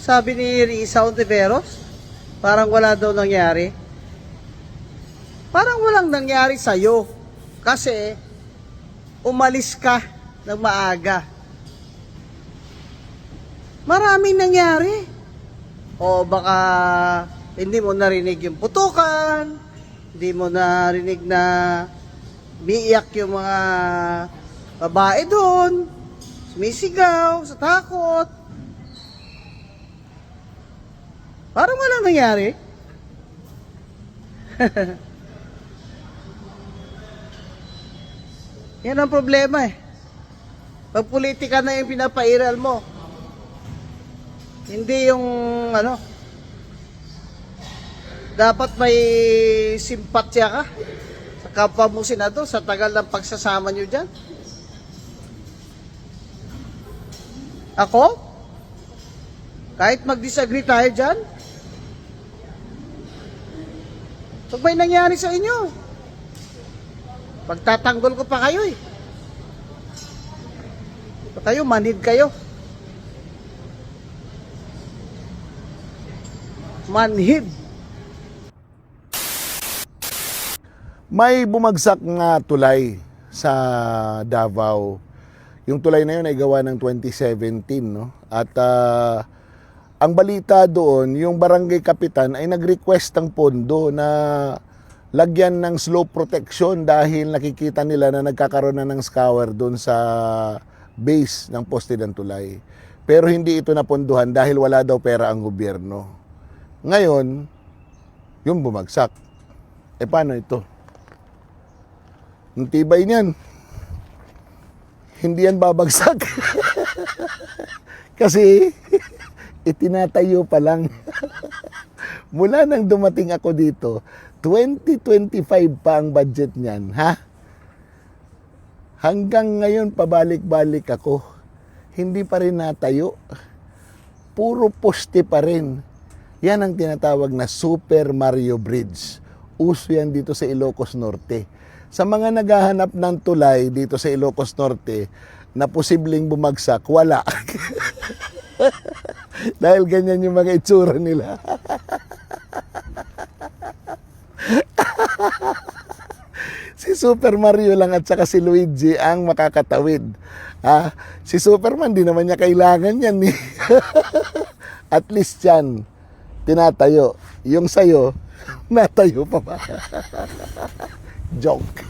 sabi ni Risa Ontiveros, parang wala daw nangyari. Parang walang nangyari sa'yo. Kasi, umalis ka ng maaga. Maraming nangyari. O baka hindi mo narinig yung putukan, hindi mo narinig na umiiyak yung mga babae doon, sumisigaw sa takot. Parang walang nangyari. Yan ang problema eh. Pag politika na yung pinapairal mo, hindi yung dapat may simpatya ka sa kapwa mo senador sa tagal ng pagsasama nyo dyan. Ako? Kahit mag-disagree tayo dyan, pag may nangyari sa inyo, pagtatanggol ko pa kayo eh. Kayo, manhid kayo. Manhid. May bumagsak nga tulay sa Davao. Yung tulay na yun ay gawa ng 2017, no? At ang balita doon, yung barangay kapitan ay nag-request ng pondo na lagyan ng slope protection dahil nakikita nila na nagkakaroon na ng scour doon sa base ng poste ng tulay. Pero hindi ito napondohan dahil wala daw pera ang gobyerno. Ngayon, yung bumagsak. Paano ito? Ang tibay niyan. Hindi yan babagsak. Kasi itinatayo pa lang. Mula nang dumating ako dito, 2025 pa ang budget niyan, ha? Hanggang ngayon pabalik-balik ako. Hindi pa rin natayo. Puro poste pa rin. Yan ang tinatawag na Super Mario Bridge. Uso yan dito sa Ilocos Norte. Sa mga naghahanap ng tulay dito sa Ilocos Norte na posibleng bumagsak, wala. Dahil ganyan yung mga itsura nila. Si Super Mario lang at saka si Luigi ang makakatawid. Si Superman, di naman niya kailangan yan. At least yan, tinatayo. Yung sayo, natayo pa ba? Joke.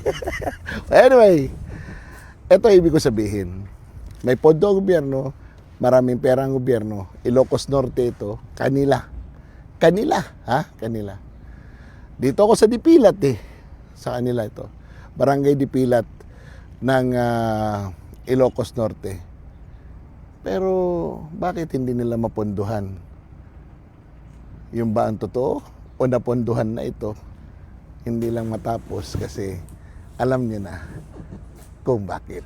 Anyway, ito ibig ko sabihin. May pondo ang gobyerno, maraming pera ang gobyerno. Ilocos Norte ito, kanila. Kanila, kanila. Dito ako sa Dipilat sa kanila ito. Barangay Dipilat ng Ilocos Norte. Pero bakit hindi nila mapondohan? Yung ba ang totoo o napondohan na ito? Hindi lang matapos kasi alam niyo na kung bakit.